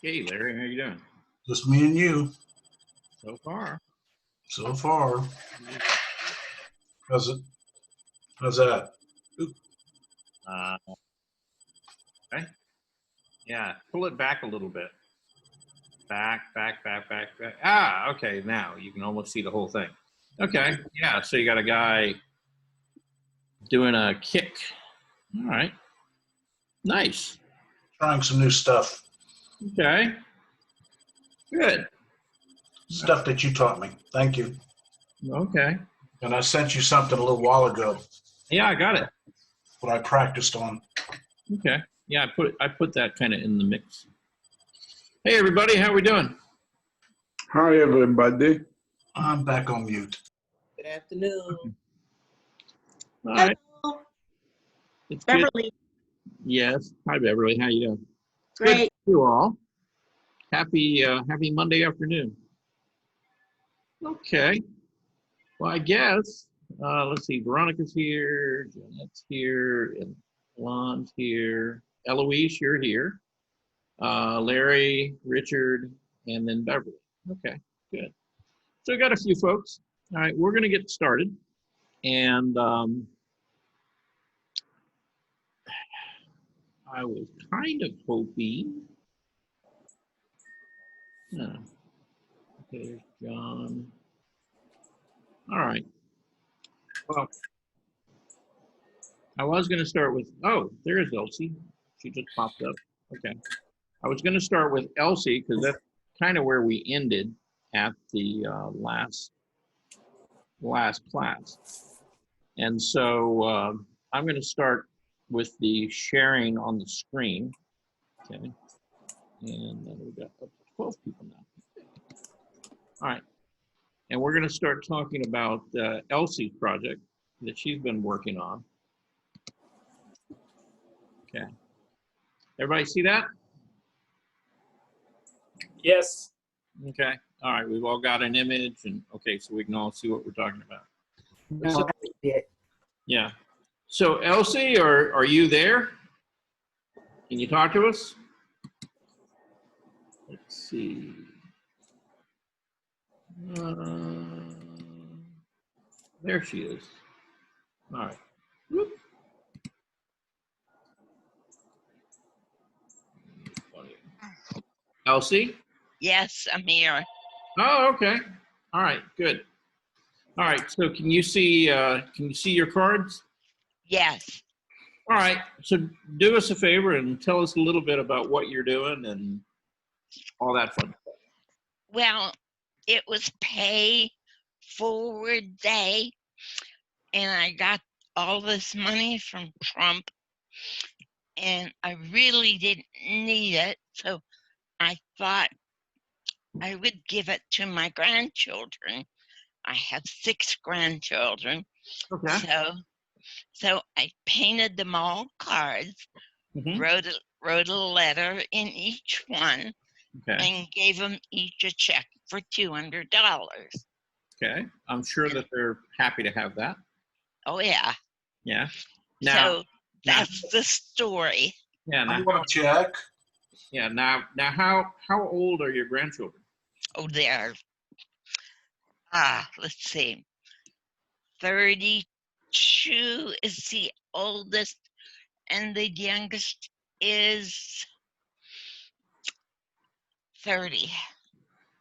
Hey, Larry, how you doing? Just me and you So far. so far. How's it? How's that? Uh, okay. Yeah, pull it back a little bit. Back. Ah, okay, now you can almost see the whole thing. Okay, yeah, so you got a guy doing a kick. All right, nice. Trying some new stuff. Okay, good. Stuff that you taught me. Thank you. Okay. And I sent you something a little while ago. Yeah, I got it. What I practiced on. Okay. Yeah, I put that kind of in the mix. Hey, everybody, how we doing? Hi, everybody. I'm back on mute. Good afternoon. All right. Hello, It's good. Beverly. Yes. Hi, Beverly. How you doing? Good to Great. see you all. Happy Monday afternoon. Okay. Well, I guess, let's see, Veronica's here, Jeanette's here, and Lon's here. Eloise, you're here. Larry, Richard, and then Beverly. Okay, good. So we got a few folks. All right, we're going to get started. And I was kind of hoping, okay, there's John. All right. Well, I was going to start with, oh, there's Elsie. She just popped up. Okay. I was going to start with Elsie because that's kind of where we ended at the last class. And so I'm going to start with the sharing on the screen. Okay. And then we've got up to 12 people now. All right. And we're going to start talking about Elsie's project that she's been working on. Okay. Everybody see that? Yes. Okay. All right. We've all got an image, and okay, so we can all see what we're talking about. No, I did. Yeah. So Elsie, are you there? Can you talk to us? Let's see. There she is. All right. Whoop. Elsie? Yes, I'm here. Oh, okay. All right, good. All right, so can you see your cards? Yes. All right, so do us a favor and tell us a little bit about what you're doing and all that fun stuff. Well, it was pay forward day, and I got all this money from Trump, and I really didn't need it, so I thought I would give it to my grandchildren. I have 6 grandchildren, Okay. so I painted them all cards, Mhm. wrote a letter in each one, Okay. and gave them each a check for $200. Okay. I'm sure that they're happy to have that. Oh yeah. Yeah. Now, So that's the story. yeah. I Now, want to check. yeah. Now, how old are your grandchildren? Oh, there. Let's see. 32 is the oldest, and the youngest is 30.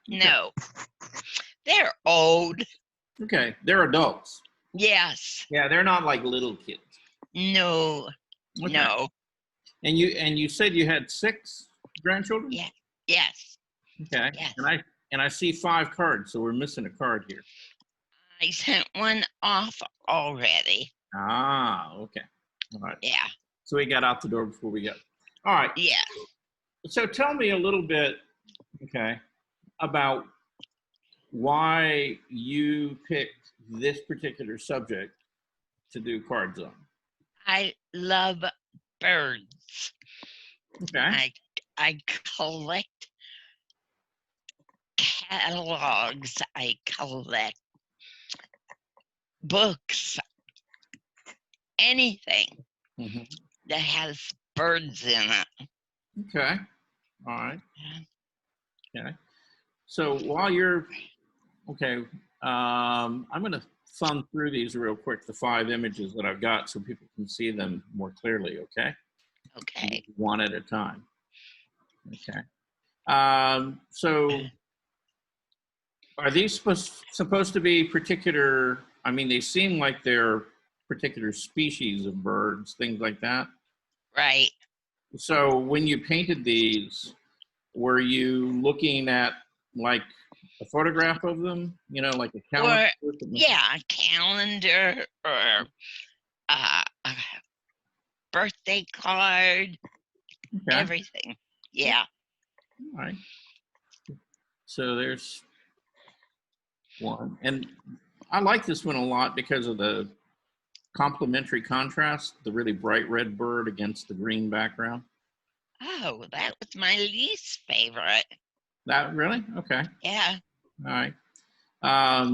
No, they're old. Okay, they're adults. Yes. Yeah, they're not like little kids. No. Okay. No. And you said you had 6 grandchildren? Yeah. Yes. Okay. Yes. And I see 5 cards, so we're missing a card here. I sent one off already. Ah, okay. All right. Yeah. So we got out the door before we got. All right. Yeah. So tell me a little bit, okay, about why you picked this particular subject to do cards on. I love birds. Okay. I collect catalogs. I collect books. Anything Mm-hmm. that has birds in it. Okay. All right. Okay. So while you're, okay, I'm going to thumb through these real quick, the 5 images that I've got so people can see them more clearly, okay? Okay. One at a time. Okay. So are these supposed to be particular, I mean, they seem like they're particular species of birds, things like that. Right. So when you painted these, were you looking at like a photograph of them, you know, like a calendar? Or yeah, a calendar or a birthday card, Okay. everything. Yeah. All right. So there's one. And I like this one a lot because of the complementary contrast, the really bright red bird against the green background. Oh, that was my least favorite. That really? Okay. Yeah. All right. I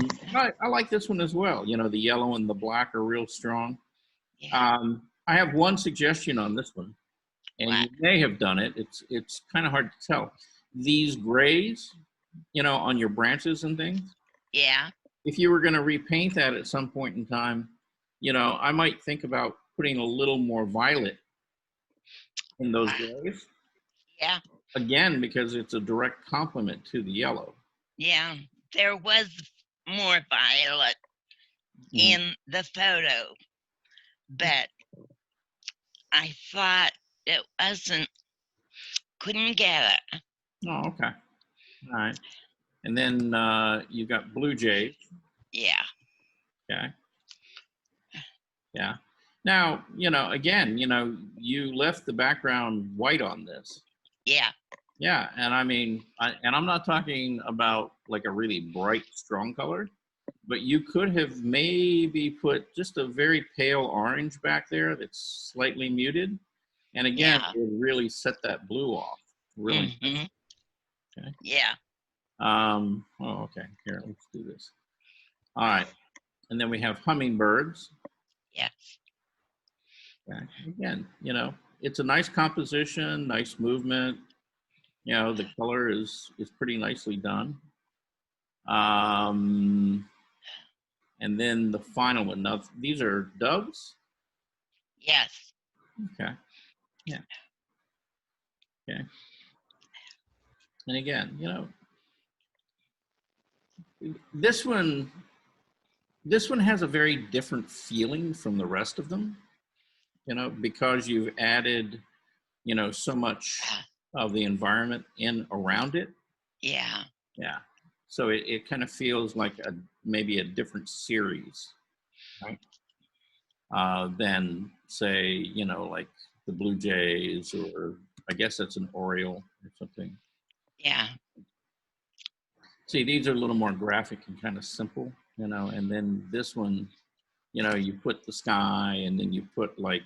like this one as well. You know, the yellow and the black are real strong. Yeah. I have one suggestion on this one, and What? you may have done it. It's kind of hard to tell. These grays, you know, on your branches and things, Yeah. if you were going to repaint that at some point in time, you know, I might think about putting a little more violet in those grays. Yeah. Again, because it's a direct complement to the yellow. Yeah. There was more violet Mhm. in the photo, but I thought it couldn't get it. Oh, okay. All right. And then you've got blue jays. Yeah. Okay. Yeah. Now, you know, again, you know, you left the background white on this. Yeah. Yeah. And I mean, and I'm not talking about like a really bright, strong color, but you could have maybe put just a very pale orange back there that's slightly muted. And again, Yeah. it would really set that blue off. Really. Mhm. Okay. Yeah. Oh, okay. Here, let's do this. All right. And then we have hummingbirds. Yes. Okay. Again, you know, it's a nice composition, nice movement. You know, the color is pretty nicely done. And then the final one. Now, these are doves. Yes. Okay. Yeah. Okay. And again, you know, this one has a very different feeling from the rest of them, you know, because you've added, you know, so much of the environment in around it. Yeah. Yeah. So it kind of feels like maybe a different series, right? Than say, you know, like the Blue Jays, or I guess that's an Oriole or something. Yeah. See, these are a little more graphic and kind of simple, you know, and then this one, you know, you put the sky and then you put like,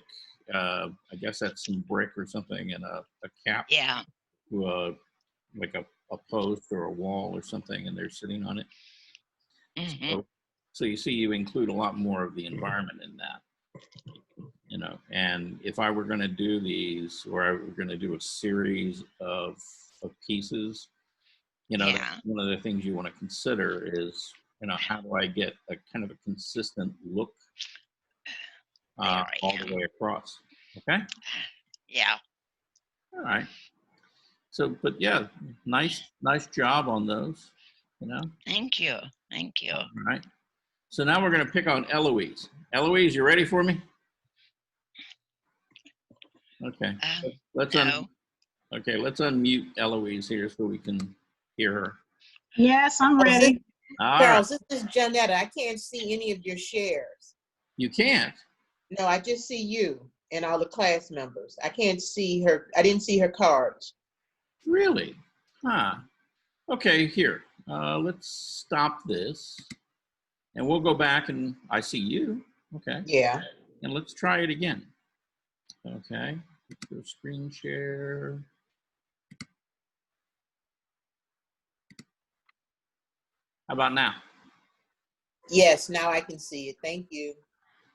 I guess that's some brick or something and a cap Yeah. to like a post or a wall or something, and they're sitting on it. Mhm. So you see, you include a lot more of the environment in that, you know. And if I were going to do these, or I were going to do a series of pieces, you know, Yeah. one of the things you want to consider is, you know, how do I get a kind of a consistent look all the way across? Okay. Yeah. All right. So, but yeah, nice job on those, you know. Thank you. Thank you. All right. So now we're going to pick on Eloise. Eloise, you ready for me? Okay. Let's No. okay, let's unmute Eloise here so we can hear her. Yes, I'm ready. All Charles, right. this is Janetta. I can't see any of your shares. You can't. No, I just see you and all the class members. I can't see her. I didn't see her cards. Really? Huh. Okay, here. Let's stop this. And we'll go back and I see you. Okay. Yeah. And let's try it again. Okay. Let's go screen share. How about now? Yes, now I can see it. Thank you.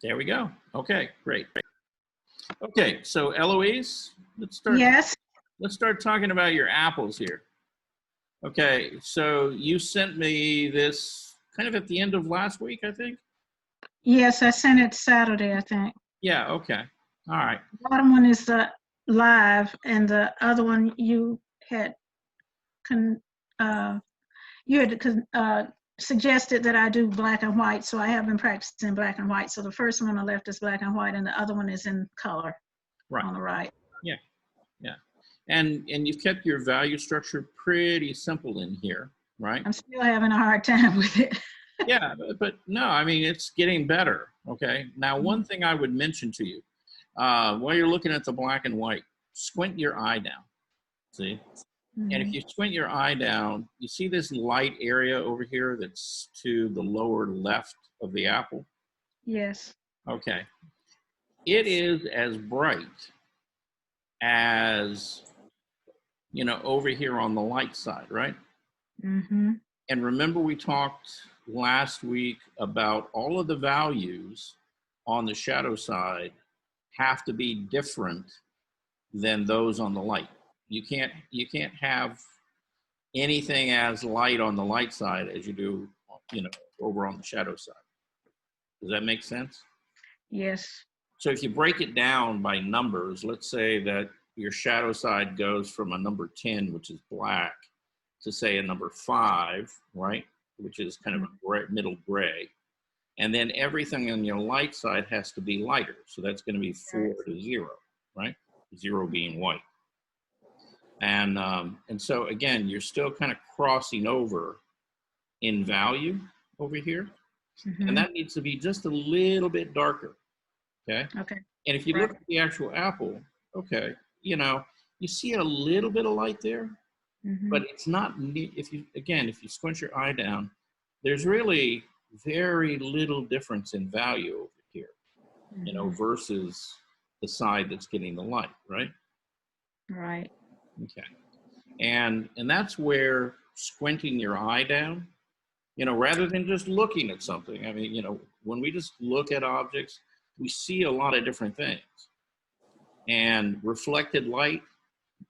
There we go. Okay, great. Okay, so Eloise, let's start. Yes. Let's start talking about your apples here. Okay, so you sent me this kind of at the end of last week, I think. Yes, I sent it Saturday, I think. Yeah, okay. All right. The bottom one is live, and the other one you had con, suggested that I do black and white, so I have been practicing black and white. So the first one on the left is black and white, and the other one is in color Right. on the right. Yeah. And you've kept your value structure pretty simple in here, right? I'm still having a hard time with it. Yeah, but no, I mean, it's getting better. Okay. Now, one thing I would mention to you, while you're looking at the black and white, squint your eye down. See? And if you squint your eye down, you see this light area over here that's to the lower left of the apple? Yes. Okay. It is as bright as, you know, over here on the light side, right? Mm-hmm. And remember we talked last week about all of the values on the shadow side have to be different than those on the light. You can't have anything as light on the light side as you do, you know, over on the shadow side. Does that make sense? Yes. So if you break it down by numbers, let's say that your shadow side goes from a number 10, which is black, to say a number 5, right? Which is kind of a gray, middle gray. And then everything on your light side has to be lighter. So that's going to be 4 to 0, right? 0 being white. And so again, you're still kind of crossing over in value over here. Mm-hmm. And that needs to be just a little bit darker. Okay. Okay. And if you look at the actual apple, okay, you know, you see a little bit of light there, Mm-hmm. but it's not, if you squint your eye down, there's really very little difference in value over here, you know, versus the side that's getting the light, right? Right. Okay. And that's where squinting your eye down, you know, rather than just looking at something. I mean, you know, when we just look at objects, we see a lot of different things. And reflected light,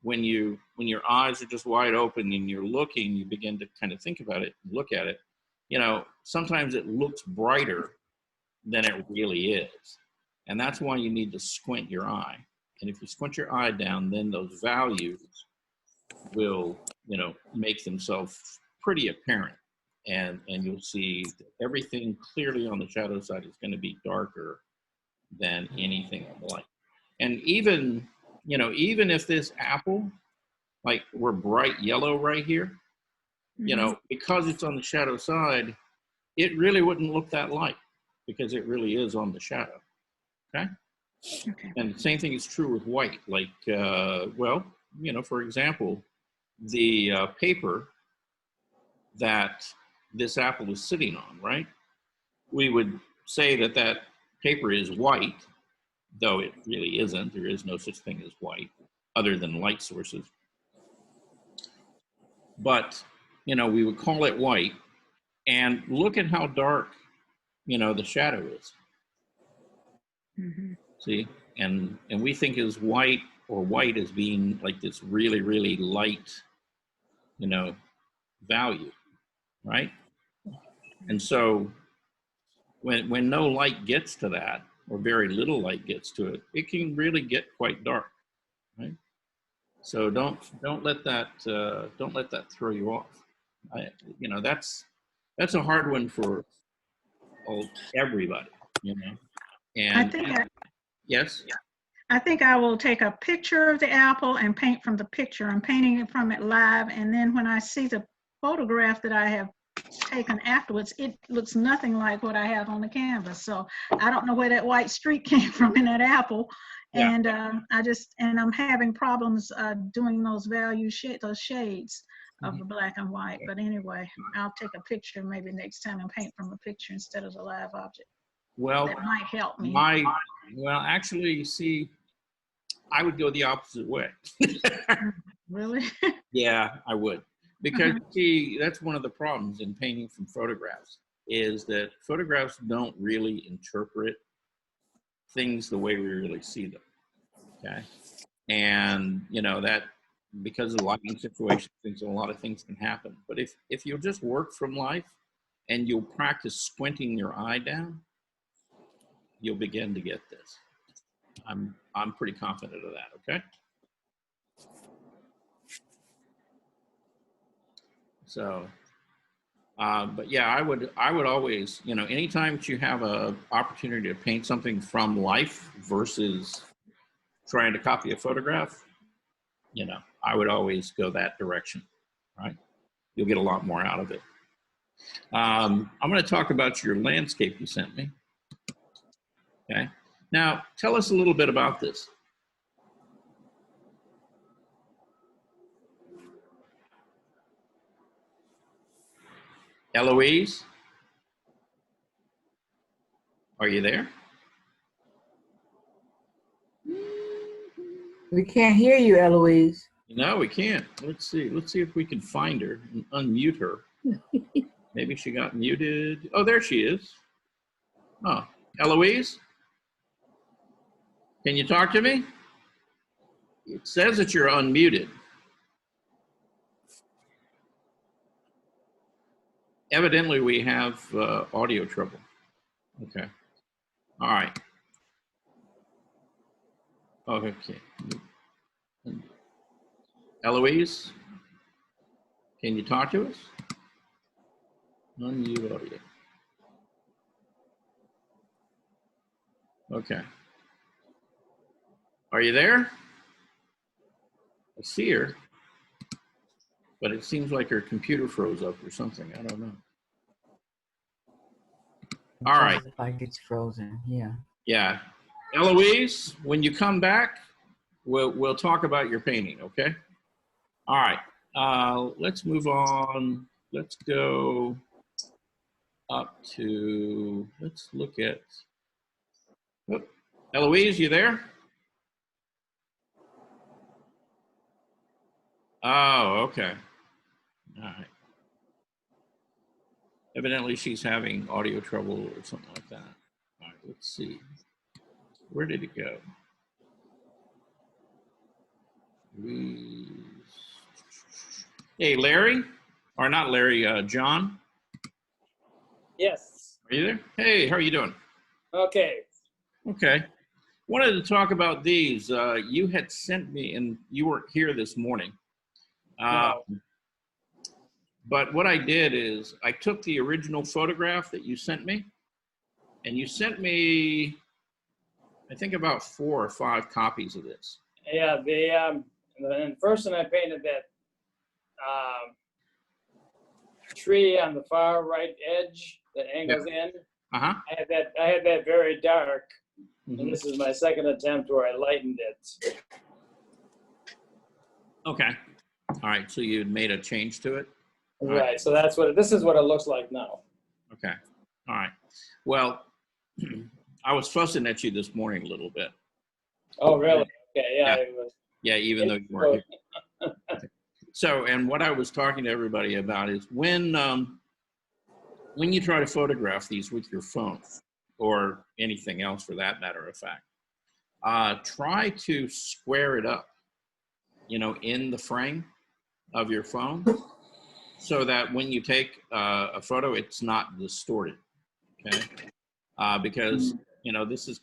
when your eyes are just wide open and you're looking, you begin to kind of think about it, look at it, you know, sometimes it looks brighter than it really is. And that's why you need to squint your eye. And if you squint your eye down, then those values will, you know, make themselves pretty apparent. And you'll see that everything clearly on the shadow side is going to be darker than anything on the light. And even, you know, even if this apple, like we're bright yellow right here, you know, because it's on the shadow side, it really wouldn't look that light because it really is on the shadow. Okay. Okay. And the same thing is true with white. Like, well, you know, for example, the paper that this apple is sitting on, right? We would say that that paper is white, though it really isn't. There is no such thing as white other than light sources. But, you know, we would call it white, and look at how dark, you know, the shadow is. Mm-hmm. See, and we think is white or white as being like this really, really light, you know, value, right? And so when no light gets to that, or very little light gets to it, it can really get quite dark, right? So don't let that throw you off. You know, that's a hard one for everybody, you know. And yes. I think I will take a picture of the apple and paint from the picture. I'm painting it from it live, and then when I see the photograph that I have taken afterwards, it looks nothing like what I have on the canvas. So I don't know where that white streak came from in that apple. Yeah. And I'm having problems doing those those shades of the black and white. But anyway, I'll take a picture maybe next time and paint from a picture instead of the live object. Well, That might help me. well, actually, see, I would go the opposite way. Really? Yeah, I would. Because, see, that's one of the problems in painting from photographs, is that photographs don't really interpret things the way we really see them, okay? And, you know, that because of lighting situations, things, a lot of things can happen. But if you'll just work from life and you'll practice squinting your eye down, you'll begin to get this. I'm pretty confident of that, okay? So, but yeah, I would always, you know, anytime that you have a opportunity to paint something from life versus trying to copy a photograph, you know, I would always go that direction, right? You'll get a lot more out of it. I'm going to talk about your landscape you sent me. Okay. Now, tell us a little bit about this. Eloise, are you there? We can't hear you, Eloise. No, we can't. Let's see. Let's see if we can find her and unmute her. Maybe she got muted. Oh, there she is. Oh, Eloise, can you talk to me? It says that you're unmuted. Evidently, we have audio trouble. Okay. All right. Okay. Eloise, can you talk to us? Unmute audio. Okay. Are you there? I see her, but it seems like her computer froze up or something. I don't know. All right. Like it's frozen. Yeah. Yeah. Eloise, when you come back, we'll talk about your painting, okay? All right. Let's move on. Let's go up to, let's look at, oh, Eloise, you there? Oh, okay. All right. Evidently, she's having audio trouble or something like that. All right, let's see. Where did it go? Hey, Larry, or not Larry, John. Yes. Are you there? Hey, how are you doing? Okay. Okay. Wanted to talk about these. You had sent me, and you weren't here this morning. No. But what I did is I took the original photograph that you sent me, and you sent me, I think, about 4 or 5 copies of this. Yeah. The first one I painted that tree on the far right edge that angles in. Uh-huh. I had that very dark, Mhm. and this is my second attempt where I lightened it. Okay. All right. So you had made a change to it? All right. Right. So that's this is what it looks like now. Okay. All right. Well, I was fussing at you this morning a little bit. Oh, really? Okay. Yeah. Yeah. It was, Yeah, even though you weren't here. So, and what I was talking to everybody about is when you try to photograph these with your phone or anything else for that matter of fact, try to square it up, you know, in the frame of your phone so that when you take a photo, it's not distorted, okay? Because, you know, this is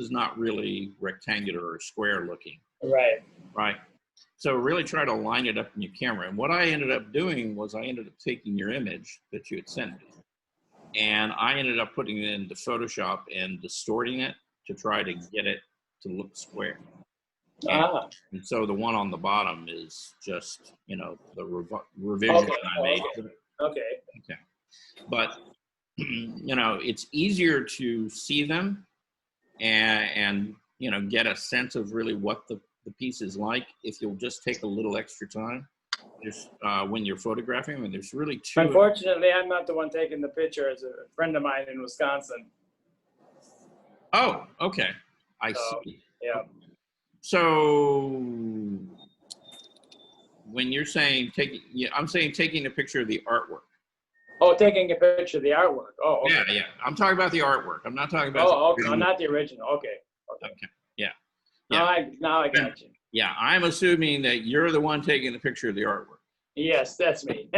not really rectangular or square looking. right. Right. So really try to line it up in your camera. And what I ended up doing was I ended up taking your image that you had sent me, and I ended up putting it into Photoshop and distorting it to try to get it to look square. And so the one on the bottom is just, you know, the revision Okay. I made. Okay. Okay. But, you know, it's easier to see them and you know, get a sense of really what the piece is like if you'll just take a little extra time just when you're photographing them. And there's really two. Unfortunately, I'm not the one taking the picture. It's a friend of mine in Wisconsin. Oh, okay. I So, see. Yeah. So when you're saying I'm saying taking a picture of the artwork. Oh, taking a picture of the artwork. Oh, okay. Yeah, yeah. I'm talking about the artwork. I'm not talking about. Oh, okay. No, not the original. Okay. Okay. Yeah. Now I got you. Yeah, I'm assuming that you're the one taking the picture of the artwork. Yes, that's me.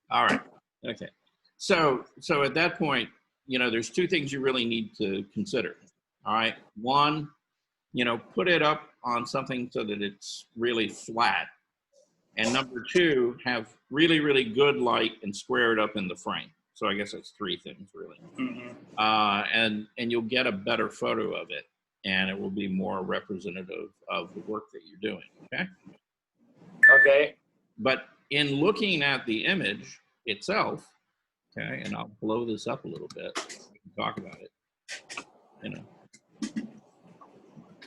All right. Okay. So at that point, you know, there's two things you really need to consider. All right. One, you know, put it up on something so that it's really flat. And number two, have really, really good light and square it up in the frame. So I guess that's three things really. Mhm. And you'll get a better photo of it, and it will be more representative of the work that you're doing. Okay. Okay. But in looking at the image itself, okay, and I'll blow this up a little bit, we can talk about it, you know.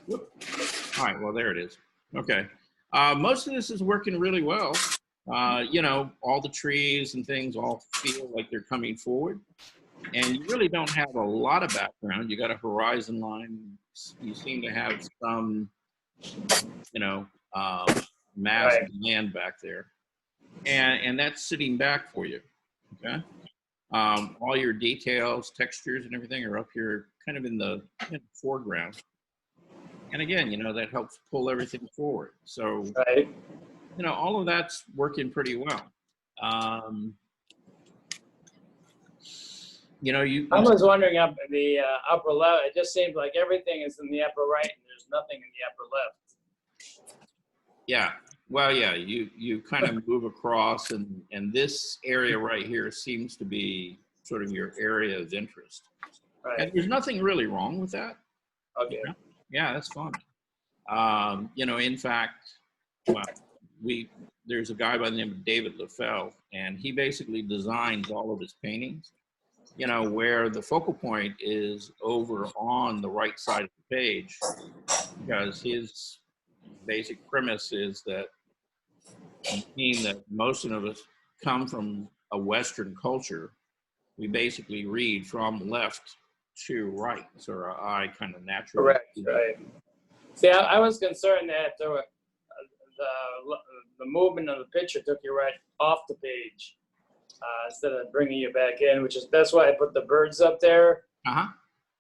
Whoop. All right, well, there it is. Okay. Most of this is working really well. You know, all the trees and things all feel like they're coming forward. And you really don't have a lot of background. You got a horizon line. You seem to have some, you know, mass Right. land back there. And that's sitting back for you, okay? All your details, textures, and everything are up here kind of in the foreground. And again, you know, that helps pull everything forward. So, Right. you know, all of that's working pretty well. You know, I was wondering up in the upper left, it just seems like everything is in the upper right and there's nothing in the upper left. yeah, well, yeah, you kind of move across, and this area right here seems to be sort of your area of interest. And Right. there's nothing really wrong with that. Okay. Yeah, that's fine. You know, in fact, well, there's a guy by the name of David Leffel, and he basically designs all of his paintings, you know, where the focal point is over on the right side of the page, because his basic premise is that, being that most of us come from a Western culture, we basically read from left to right, so our eye kind of naturally. Correct. Right. See, I was concerned that the movement of the picture took you right off the page instead of bringing you back in, that's why I put the birds up there, Uh-huh.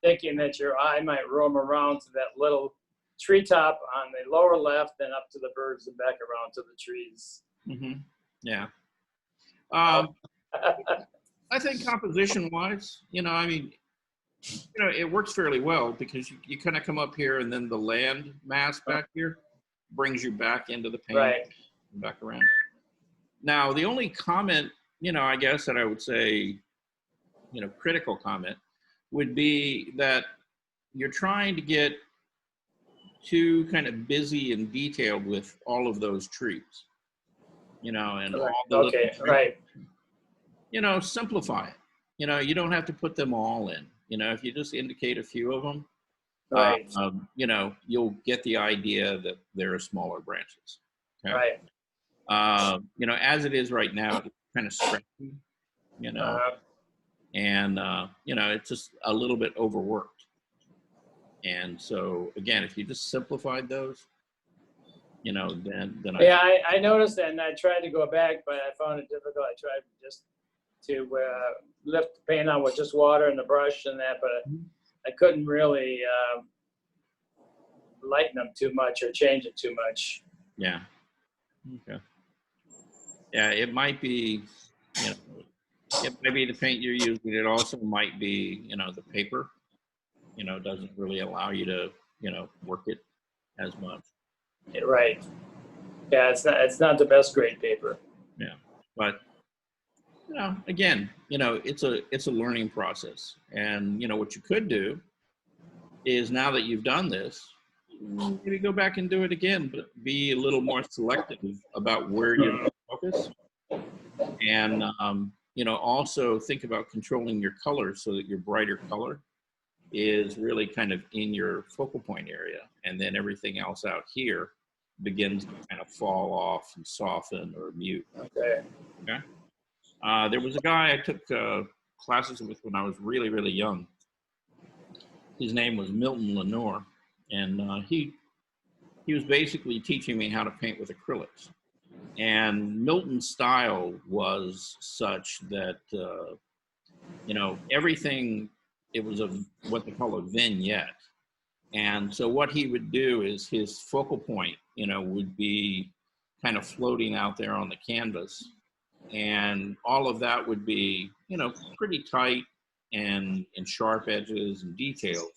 thinking that your eye might roam around to that little treetop on the lower left and up to the birds and back around to the trees. Mm-hmm. Yeah. I think composition-wise, you know, I mean, you know, it works fairly well because you kind of come up here, and then the land mass back here brings you back into the paint, Right. and back around. Now, the only comment, you know, I guess that I would say, you know, critical comment would be that you're trying to get too kind of busy and detailed with all of those trees, you know, and all the little Okay. trees. Right. You know, simplify it. You know, you don't have to put them all in. You know, if you just indicate a few of them, Right. you know, you'll get the idea that there are smaller branches. Okay? Right. You know, as it is right now, it's kind of stretchy, you know, and, you know, it's just a little bit overworked. And so, again, if you just simplified those, you know, then Yeah, I noticed that, and I tried to go back, but I found it difficult. I tried just to lift the paint on with just water and the brush and that, but I couldn't really lighten them too much or change it too much. Yeah. Okay. Yeah, it might be, you know, it might be the paint you're using. It also might be, you know, the paper, you know, doesn't really allow you to, you know, work it as much. Right. Yeah, it's not the best grade paper. Yeah. But, you know, again, you know, it's a learning process. And, you know, what you could do is, now that you've done this, maybe go back and do it again, but be a little more selective about where you focus. And, you know, also think about controlling your color so that your brighter color is really kind of in your focal point area. And then everything else out here begins to kind of fall off and soften or mute. Okay. Okay. There was a guy I took classes with when I was really, really young. His name was Milton Lenore, and he was basically teaching me how to paint with acrylics. And Milton's style was such that, you know, everything, it was what they call a vignette. And so what he would do is his focal point would be kind of floating out there on the canvas. And all of that would be, pretty tight and sharp edges and details.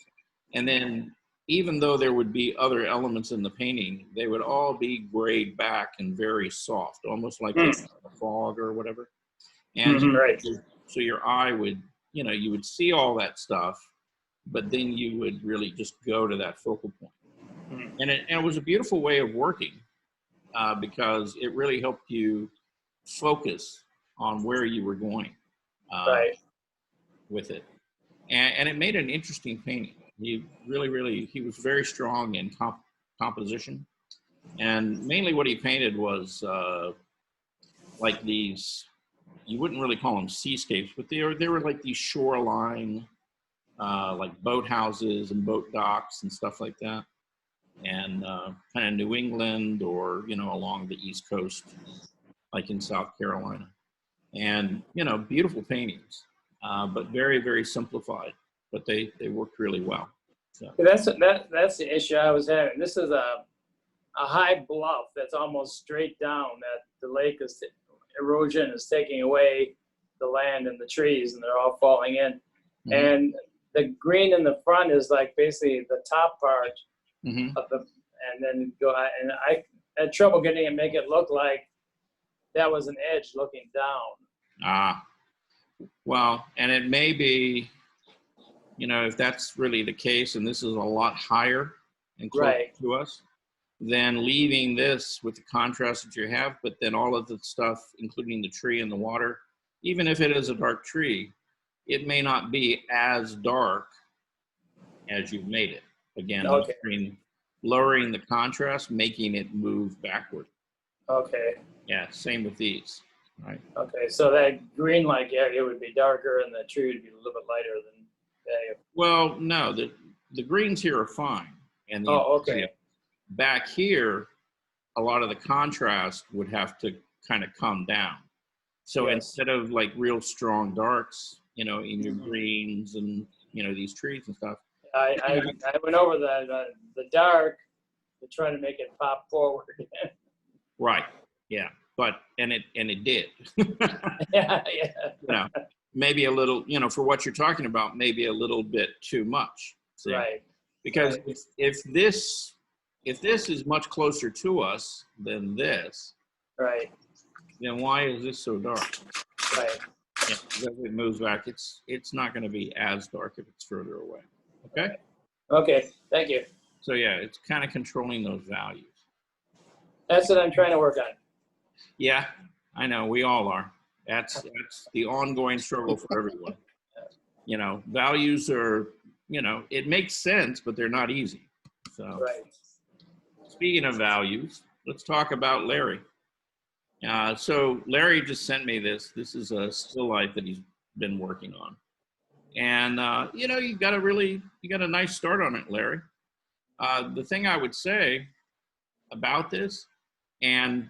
And then even though there would be other elements in the painting, they would all be grayed back and very soft, almost like a fog or whatever. And Right. so your eye would, you would see all that stuff, but then you would really just go to that focal point. And it was a beautiful way of working because it really helped you focus on where you were going Right. with it. And it made an interesting painting. He he was very strong in composition. And mainly what he painted was like these, you wouldn't really call them seascapes, but they were like these shoreline, like boathouses and boat docks and stuff like that. And kind of New England or, along the East Coast, like in South Carolina. And, beautiful paintings, but very, very simplified, but they worked really well. So. That's the issue I was having. This is a high bluff that's almost straight down that the lake is, erosion is taking away the land and the trees, and they're all falling in. And the green in the front is like basically the top part of the, and then go, and I had trouble getting it, make it look like that was an edge looking down. Well, and it may be, if that's really the case, and this is a lot higher and closer to us, then leaving this with the contrast that you have, but then all of the stuff, including the tree and the water, even if it is a dark tree, it may not be as dark as you've made it. Again, lowering the contrast, making it move backward. Okay. Yeah, same with these, right? Okay, so that green-like area would be darker and the tree would be a little bit lighter than that. Well, no, the greens here are fine. And okay. Back here, a lot of the contrast would have to kind of come down. So instead of like real strong darks, in your greens and, these trees and stuff. I went over the dark to try to make it pop forward. Right. Yeah. But, and it did. Yeah. Maybe a little, for what you're talking about, maybe a little bit too much. See? Right. Because if this is much closer to us than this, right, then why is this so dark? Right. Yeah, as it moves back, it's not going to be as dark if it's further away. Okay. Okay. Thank you. So yeah, it's kind of controlling those values. That's what I'm trying to work on. Yeah, I know we all are. That's the ongoing struggle for everyone. Values are, it makes sense, but they're not easy. So. Right. Speaking of values, let's talk about Larry. So Larry just sent me this. This is a still life that he's been working on. And, you got a nice start on it, Larry. The thing I would say about this, and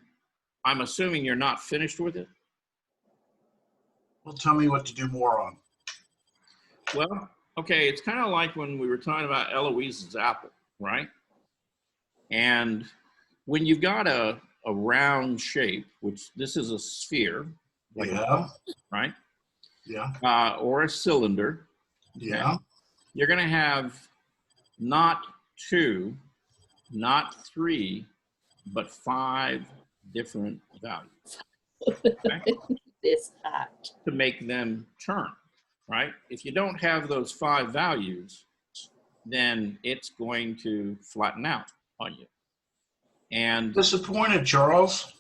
I'm assuming you're not finished with it. Well, tell me what to do more on. Well, okay, it's kind of like when we were talking about Eloise's apple, right? And when you've got a round shape, which this is a sphere, like right? Yeah. Or a cylinder. Yeah. Okay? You're going to have not 2, not 3, but 5 different values. Okay? This hot. To make them turn, right? If you don't have those 5 values, then it's going to flatten out on you. And disappointed, Charles.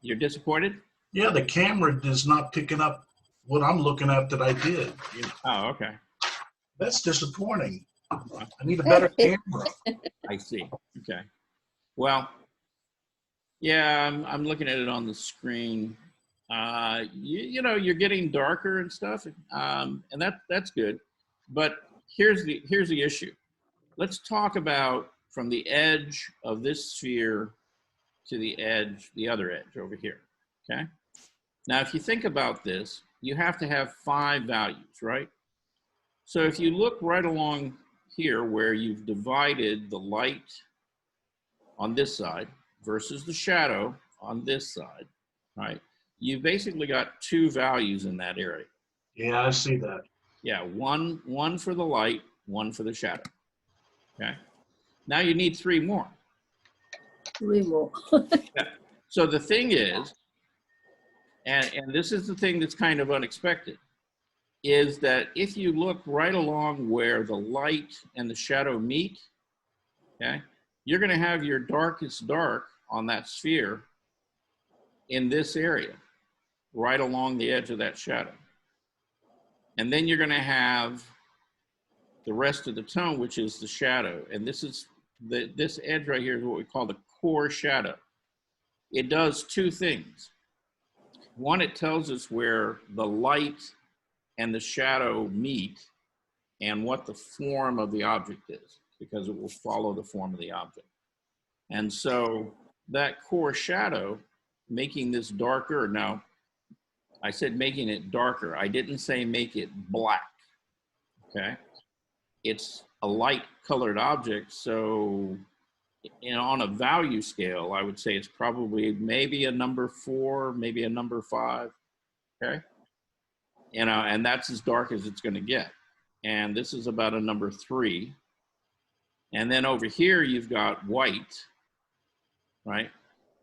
You're disappointed? Yeah, the camera is not picking up what I'm looking at that I did. Oh, okay. That's disappointing. I need a better camera. I see. Okay. Well, yeah, I'm looking at it on the screen. You're getting darker and stuff, and that's good. But here's the issue. Let's talk about from the edge of this sphere to the other edge over here. Okay. Now, if you think about this, you have to have 5 values, right? So if you look right along here where you've divided the light on this side, versus the shadow on this side, right? You've basically got two values in that area. Yeah, I see that. Yeah, one for the light, one for the shadow. Okay. Now you need three more. We will. So the thing is, and this is the thing that's kind of unexpected, is that if you look right along where the light and the shadow meet, okay, you're going to have your darkest dark on that sphere in this area, right along the edge of that shadow. And then you're going to have the rest of the tone, which is the shadow. And this is this edge right here is what we call the core shadow. It does two things. One, it tells us where the light and the shadow meet and what the form of the object is, because it will follow the form of the object. And so that core shadow, making this darker, now I said making it darker. I didn't say make it black, okay? It's a light colored object, so on a value scale, I would say it's probably maybe a number 4, maybe a number 5, okay? And that's as dark as it's going to get. And this is about a number 3. And then over here, you've got white, right?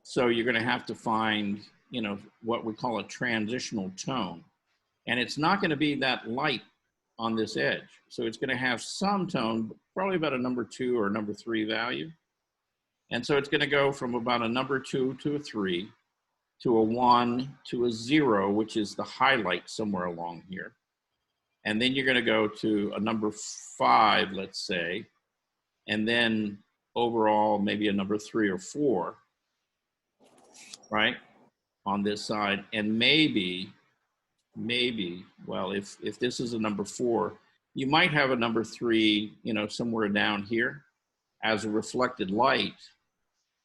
So you're going to have to find, what we call a transitional tone. And it's not going to be that light on this edge. So it's going to have some tone, probably about a number 2 or number 3 value. And so it's going to go from about a number 2 to a 3 to a 1 to a 0, which is the highlight somewhere along here. And then you're going to go to a number 5, let's say, and then overall maybe a number 3 or 4, right, on this side. And maybe, well, if this is a number 4, you might have a number 3, somewhere down here as a reflected light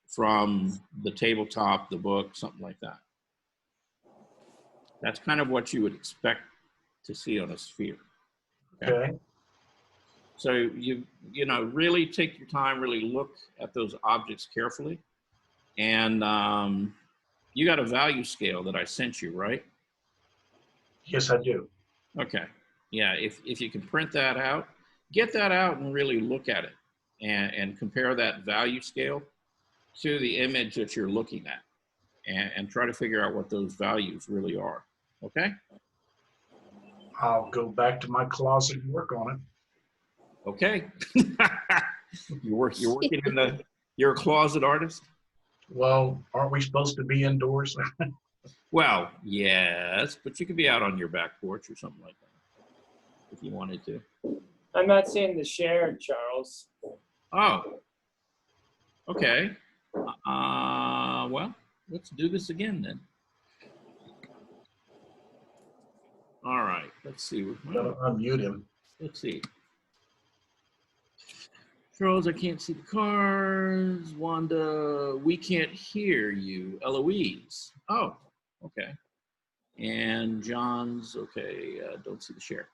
from the tabletop, the book, something like that. That's kind of what you would expect to see on a sphere. Okay. So you really take your time, really look at those objects carefully. And you got a value scale that I sent you, right? Yes, I do. Okay. Yeah, if you can print that out, get that out and really look at it and compare that value scale to the image that you're looking at and try to figure out what those values really are. Okay? I'll go back to my closet and work on it. Okay. You're working you're a closet artist? Well, aren't we supposed to be indoors? Well, yes, but you could be out on your back porch or something like that if you wanted to. I'm not seeing the share, Charles. Oh, okay. Well, let's do this again then. All right, let's see. Gotta unmute him. Let's see. Charles, I can't see the cards. Wanda, we can't hear you. Eloise. Oh, okay. And John's, okay, don't see the share.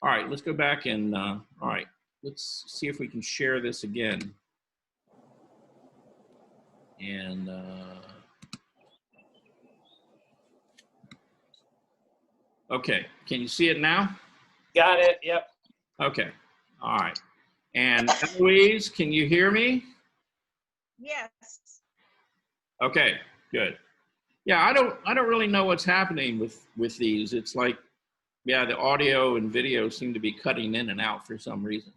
All right, let's go back and, all right, let's see if we can share this again. And, okay, can you see it now? Got it, yep. Okay, all right. And Eloise, can you hear me? Yes. Okay, good. Yeah, I don't really know what's happening with these. It's like, yeah, the audio and video seem to be cutting in and out for some reason.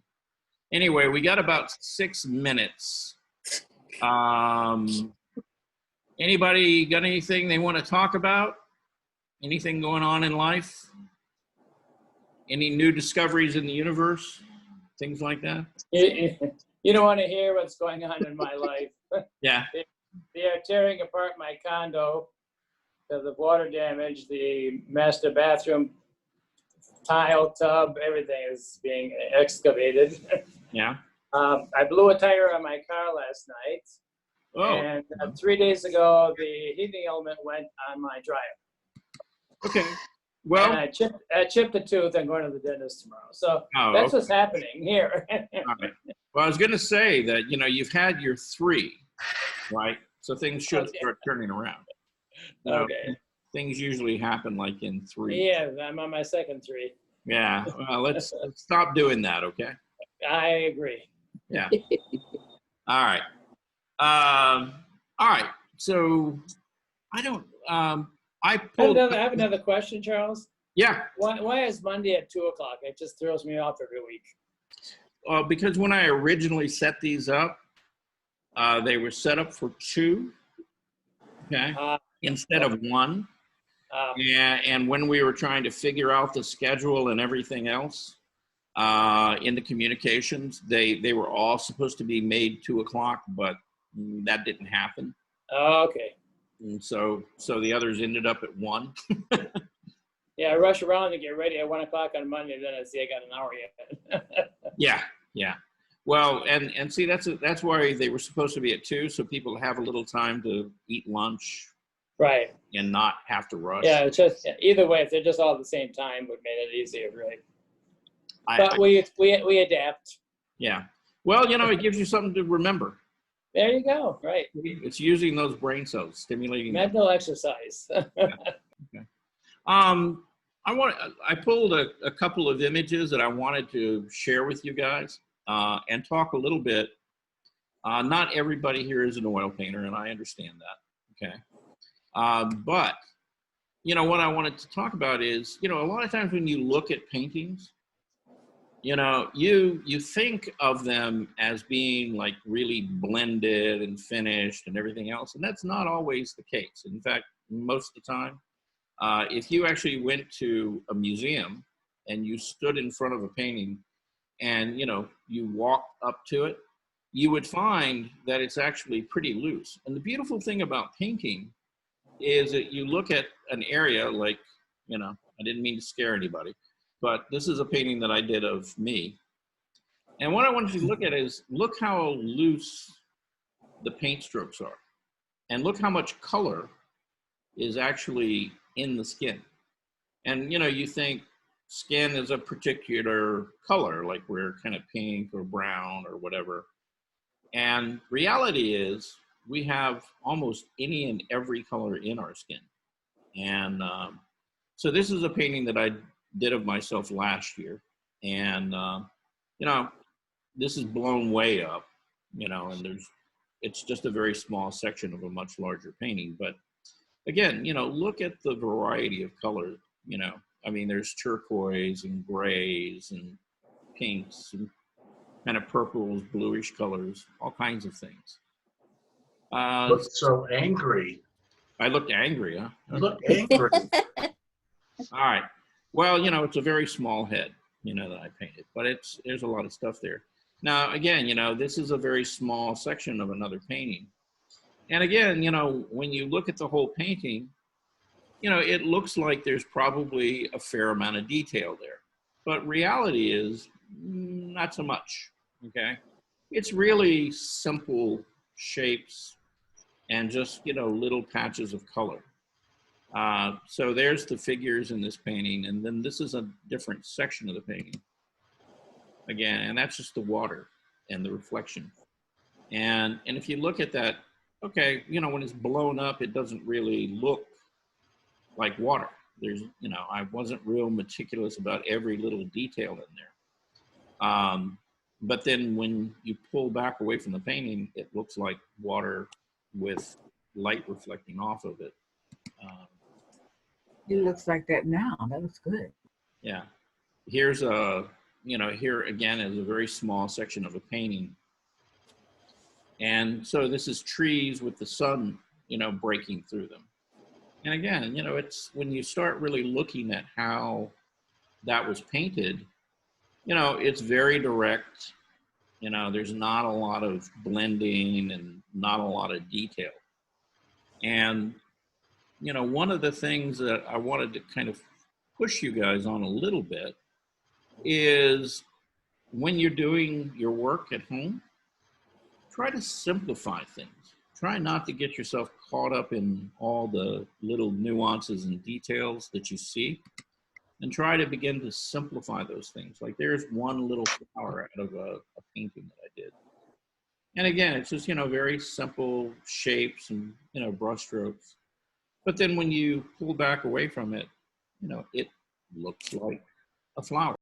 Anyway, we got about 6 minutes. Anybody got anything they want to talk about? Anything going on in life? Any new discoveries in the universe? Things like that? You don't want to hear what's going on in my life. Yeah. They are tearing apart my condo because of water damage. The master bathroom tile, tub, everything is being excavated. Yeah. I blew a tire on my car last night. Oh. And 3 days ago, the heating element went on my dryer. Okay. Well, and I chipped a tooth. I'm going to the dentist tomorrow. So that's okay. what's happening here. All right. Well, I was going to say that, you've had your 3, right? So things should Okay. start turning around. You know, Okay. things usually happen like in 3. Yeah, I'm on my second 3. Yeah. Well, let's stop doing that. Okay. I agree. Yeah. All right. All right. So I don't. I I pulled. have another question, Charles. Yeah. Why is Monday at 2:00? It just throws me off every week. Because when I originally set these up, they were set up for 2. Okay. Instead of 1. Yeah. And when we were trying to figure out the schedule and everything else in the communications, they were all supposed to be made 2:00, but that didn't happen. Okay. And so the others ended up at 1. Yeah, I rush around to get ready at 1:00 on Monday, then I see I got an hour yet. Yeah. Well, and see, that's why they were supposed to be at 2, so people have a little time to eat lunch Right. and not have to rush. Yeah, it's just either way, if they're just all at the same time, would make it easier, right? But I- we adapt. yeah. Well, it gives you something to remember. There you go. Right. It's using those brain cells, stimulating. Mental exercise. I pulled a couple of images that I wanted to share with you guys and talk a little bit. Not everybody here is an oil painter, and I understand that. Okay. But, what I wanted to talk about is, a lot of times when you look at paintings, you think of them as being like really blended and finished and everything else. And that's not always the case. In fact, most of the time, if you actually went to a museum and you stood in front of a painting and, you walked up to it, you would find that it's actually pretty loose. And the beautiful thing about painting is that you look at an area like, I didn't mean to scare anybody, but this is a painting that I did of me. And what I want you to look at is, look how loose the paint strokes are. And look how much color is actually in the skin. And, you think skin is a particular color, like we're kind of pink or brown or whatever. And reality is we have almost any and every color in our skin. And so this is a painting that I did of myself last year. And, this is blown way up, and it's just a very small section of a much larger painting. But again, look at the variety of color, there's turquoise and grays and pinks and kind of purples, bluish colors, all kinds of things. Looked so angry. I looked angry, huh? You look angry. All right. Well, it's a very small head, that I painted, but there's a lot of stuff there. Now, again, this is a very small section of another painting. And again, when you look at the whole painting, it looks like there's probably a fair amount of detail there. But reality is not so much, okay? It's really simple shapes and just, little patches of color. So there's the figures in this painting, and then this is a different section of the painting. Again, and that's just the water and the reflection. And if you look at that, okay, when it's blown up, it doesn't really look like water. There's, I wasn't real meticulous about every little detail in there. But then when you pull back away from the painting, it looks like water with light reflecting off of it. It looks like that now. That looks good. Yeah. Here's here again is a very small section of a painting. And so this is trees with the sun, breaking through them. And again, it's when you start really looking at how that was painted, it's very direct. There's not a lot of blending and not a lot of detail. And, one of the things that I wanted to kind of push you guys on a little bit is when you're doing your work at home, try to simplify things. Try not to get yourself caught up in all the little nuances and details that you see, and try to begin to simplify those things. Like there's one little flower out of a painting that I did. And again, it's just, very simple shapes and, brush strokes. But then when you pull back away from it, it looks like a flower.